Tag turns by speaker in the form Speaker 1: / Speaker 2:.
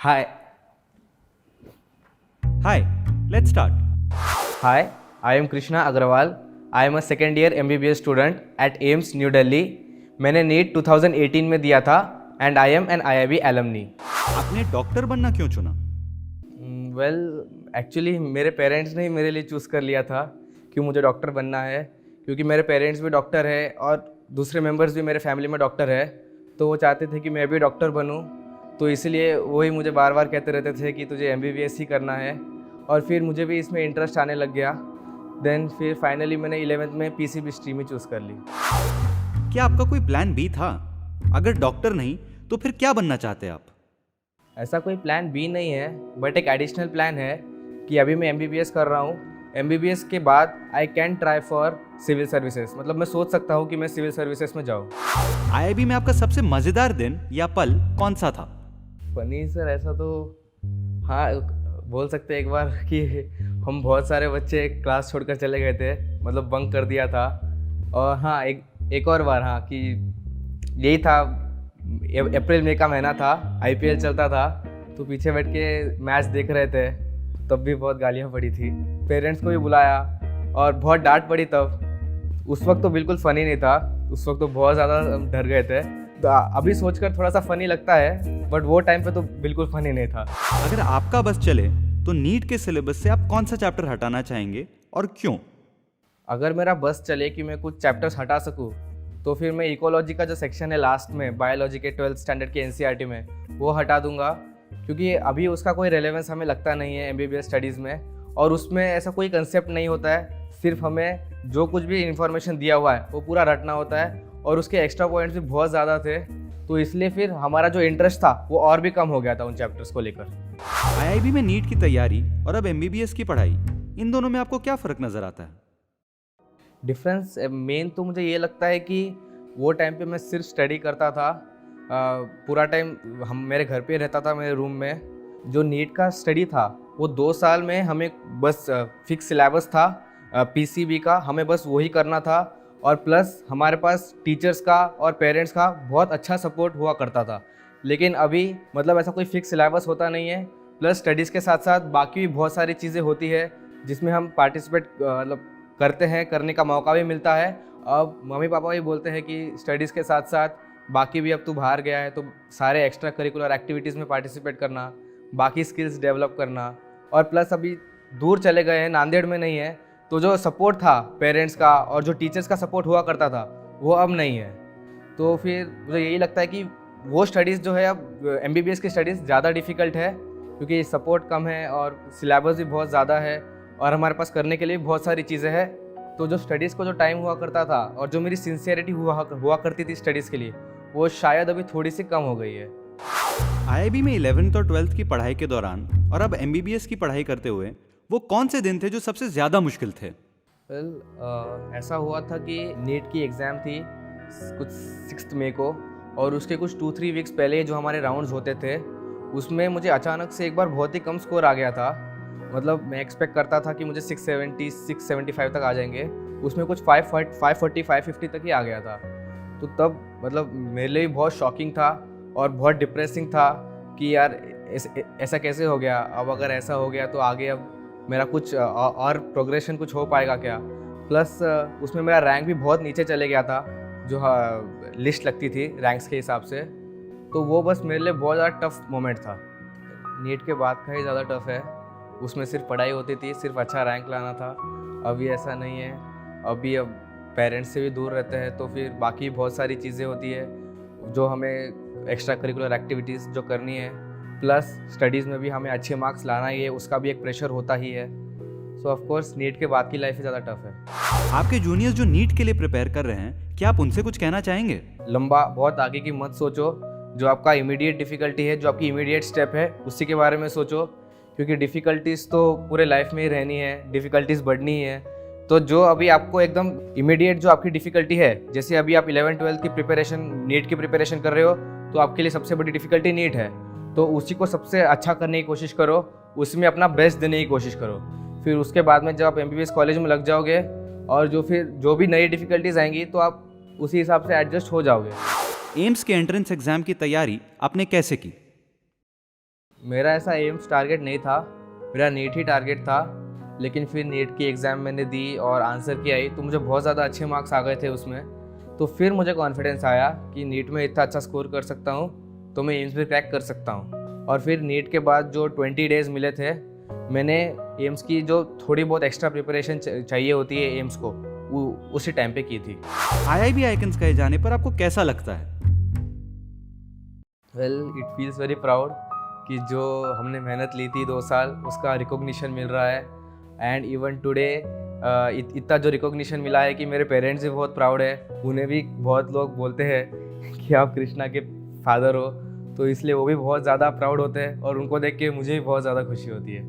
Speaker 1: Hi,
Speaker 2: Hi, let's start.
Speaker 1: hi. I am Krishna Agrawal. I am a second year MBBS student at AIMS New Delhi. मैंने NEET 2018 में दिया था and I am an IIB alumni.
Speaker 2: आपने doctor बनना क्यों चुना?
Speaker 1: Well actually मेरे parents ने ही मेरे लिए चूज़ कर लिया था कि मुझे डॉक्टर बनना है, क्योंकि मेरे पेरेंट्स भी डॉक्टर है और दूसरे मेंबर्स भी मेरे फैमिली में डॉक्टर है, तो वो चाहते थे कि मैं भी डॉक्टर बनूं, तो इसलिए वही मुझे बार बार कहते रहते थे कि तुझे MBBS ही करना है। और फिर मुझे भी इसमें इंटरेस्ट आने लग गया। देन फिर फाइनली मैंने 11th में PCB स्ट्रीम ही चूज़ कर ली।
Speaker 2: क्या आपका कोई प्लान बी था? अगर डॉक्टर नहीं तो फिर क्या बनना चाहते आप?
Speaker 1: ऐसा कोई प्लान बी नहीं है, बट एक एडिशनल प्लान है कि अभी मैं MBBS कर रहा हूँ। MBBS के बाद I can try for civil services, मतलब मैं सोच सकता हूँ कि मैं सिविल सर्विसेज में जाऊँ।
Speaker 2: आईआईबी में आपका सबसे मजेदार दिन या पल कौन सा था?
Speaker 1: फनी सर, ऐसा तो हाँ बोल सकते हैं एक बार कि हम बहुत सारे बच्चे क्लास छोड़कर चले गए थे, मतलब बंक कर दिया था। और हाँ, एक और बार हाँ कि यही था, अप्रैल मई का महीना था, IPL चलता था, तो पीछे बैठ के मैच देख रहे थे, तब भी बहुत गालियाँ पड़ी थी। पेरेंट्स को भी बुलाया और बहुत डांट पड़ी तब। उस वक्त तो बिल्कुल फ़नी नहीं था, उस वक्त तो बहुत ज़्यादा डर गए थे। तो अभी सोचकर थोड़ा सा फ़नी लगता है, बट वो टाइम पे तो बिल्कुल फ़नी नहीं था।
Speaker 2: अगर आपका बस चले तो नीट के सिलेबस से आप कौन सा चैप्टर हटाना चाहेंगे और क्यों?
Speaker 1: अगर मेरा बस चले कि मैं कुछ चैप्टर्स हटा सकूँ, तो फिर मैं इकोलॉजी का जो सेक्शन है लास्ट में, बायोलॉजी के 12th स्टैंडर्ड के NCERT में, वो हटा दूंगा, क्योंकि अभी उसका कोई रेलेवेंस हमें लगता नहीं है MBBS स्टडीज़ में, और उसमें ऐसा कोई कंसेप्ट नहीं होता है। सिर्फ हमें जो कुछ भी इंफॉर्मेशन दिया हुआ है वो पूरा रटना होता है, और उसके एक्स्ट्रा पॉइंट्स भी बहुत ज़्यादा थे, तो इसलिए फिर हमारा जो इंटरेस्ट था वो और भी कम हो गया था उन चैप्टर्स को लेकर।
Speaker 2: आईआईबी में नीट की तैयारी और अब एमबीबीएस की पढ़ाई, इन दोनों में आपको क्या फ़र्क नज़र आता है?
Speaker 1: डिफरेंस मेन तो मुझे ये लगता है कि वो टाइम पे मैं सिर्फ स्टडी करता था, पूरा टाइम हम मेरे घर पे रहता था, मेरे रूम में। जो नीट का स्टडी था वो 2 साल में हमें बस फिक्स सिलेबस था PCB का, हमें बस वही करना था, और प्लस हमारे पास टीचर्स का और पेरेंट्स का बहुत अच्छा सपोर्ट हुआ करता था। लेकिन अभी मतलब ऐसा कोई फिक्स सिलेबस होता नहीं है, प्लस स्टडीज़ के साथ साथ बाकी भी बहुत सारी चीज़ें होती है जिसमें हम पार्टिसिपेट मतलब करते हैं, करने का मौका भी मिलता है। अब मम्मी पापा भी बोलते हैं कि स्टडीज़ के साथ साथ बाकी भी, अब तू बाहर गया है तो सारे एक्स्ट्रा करिकुलर एक्टिविटीज़ में पार्टिसिपेट करना, बाकी स्किल्स डेवलप करना, और प्लस अभी दूर चले गए हैं, नांदेड़ में नहीं है, तो जो सपोर्ट था पेरेंट्स का और जो टीचर्स का सपोर्ट हुआ करता था वो अब नहीं है। तो फिर मुझे यही लगता है कि वो स्टडीज़ जो है अब MBBS की स्टडीज़ ज़्यादा डिफ़िकल्ट है, क्योंकि सपोर्ट कम है और सिलेबस भी बहुत ज़्यादा है, और हमारे पास करने के लिए बहुत सारी चीज़ें हैं। तो जो स्टडीज़ को जो टाइम हुआ करता था और जो मेरी सिंसियरिटी हुआ करती थी स्टडीज़ के लिए, वो शायद अभी थोड़ी सी कम हो गई है।
Speaker 2: आईआईबी में 11th और 12th की पढ़ाई के दौरान और अब एमबीबीएस की पढ़ाई करते हुए वो कौन से दिन थे जो सबसे ज़्यादा मुश्किल थे?
Speaker 1: ऐसा हुआ था कि नीट की एग्ज़ाम थी कुछ 6 मई को, और उसके कुछ 2-3 वीक्स पहले जो हमारे राउंड्स होते थे, उसमें मुझे अचानक से एक बार बहुत ही कम स्कोर आ गया था। मतलब मैं एक्सपेक्ट करता था कि मुझे 670 675 तक आ जाएंगे, उसमें कुछ 540 550 तक ही आ गया था। तो तब मतलब मेरे लिए भी बहुत शॉकिंग था और बहुत डिप्रेसिंग था कि यार ऐसा कैसे हो गया, अब अगर ऐसा हो गया तो आगे अब मेरा कुछ और प्रोग्रेशन कुछ हो पाएगा क्या। प्लस उसमें मेरा रैंक भी बहुत नीचे चले गया था, जो लिस्ट लगती थी रैंक्स के हिसाब से, तो वो बस मेरे लिए बहुत ज़्यादा टफ मोमेंट था। नीट के बाद का ही ज़्यादा टफ है, उसमें सिर्फ पढ़ाई होती थी, सिर्फ अच्छा रैंक लाना था। अभी ऐसा नहीं है, अभी अब पेरेंट्स से भी दूर रहते हैं, तो फिर बाकी बहुत सारी चीज़ें होती है जो हमें एक्स्ट्रा करिकुलर एक्टिविटीज़ जो करनी है, प्लस स्टडीज़ में भी हमें अच्छे मार्क्स लाना ही है, उसका भी एक प्रेशर होता ही है। सो ऑफ कोर्स नीट के बाद की लाइफ ही ज़्यादा टफ है।
Speaker 2: आपके जूनियर्स जो नीट के लिए प्रिपेयर कर रहे हैं, क्या आप उनसे कुछ कहना चाहेंगे?
Speaker 1: लंबा बहुत आगे की मत सोचो, जो आपका इमीडिएट डिफ़िकल्टी है, जो आपकी इमीडिएट स्टेप है, उसी के बारे में सोचो, क्योंकि डिफ़िकल्टीज़ तो पूरे लाइफ में ही रहनी है, डिफ़िकल्टीज़ बढ़नी ही है। तो जो अभी आपको एकदम इमीडिएट जो आपकी डिफ़िकल्टी है, जैसे अभी आप 11th-12th की प्रिपरेशन, नीट की प्रिपरेशन कर रहे हो, तो आपके लिए सबसे बड़ी डिफ़िकल्टी नीट है, तो उसी को सबसे अच्छा करने की कोशिश करो, उसमें अपना बेस्ट देने की कोशिश करो। फिर उसके बाद में जब आप MBBS कॉलेज में लग जाओगे, और जो भी नई डिफ़िकल्टीज़ आएंगी, तो आप उसी हिसाब से एडजस्ट हो जाओगे।
Speaker 2: एम्स के एंट्रेंस एग्जाम की तैयारी आपने कैसे की?
Speaker 1: मेरा ऐसा एम्स टारगेट नहीं था, मेरा नीट ही टारगेट था। लेकिन फिर नीट की एग्ज़ाम मैंने दी और आंसर की आई तो मुझे बहुत ज़्यादा अच्छे मार्क्स आ गए थे उसमें। तो फिर मुझे कॉन्फिडेंस आया कि नीट में इतना अच्छा स्कोर कर सकता हूँ तो मैं एम्स भी क्रैक कर सकता हूँ। और फिर नीट के बाद जो 20 डेज़ मिले थे, मैंने एम्स की जो थोड़ी बहुत एक्स्ट्रा प्रिपरेशन चाहिए होती है एम्स को, वो उसी टाइम पे की थी।
Speaker 2: आईआईबी आइकन्स कहे जाने पर आपको कैसा लगता है?
Speaker 1: Well, it feels very proud कि जो हमने मेहनत ली थी 2 साल उसका रिकॉग्निशन मिल रहा है। एंड इवन टुडे इतना जो रिकॉग्निशन मिला है कि मेरे पेरेंट्स भी बहुत प्राउड है। उन्हें भी बहुत लोग बोलते हैं कि आप कृष्णा के फादर हो, तो इसलिए वो भी बहुत ज़्यादा प्राउड होते हैं और उनको देख के मुझे भी बहुत ज़्यादा खुशी होती है।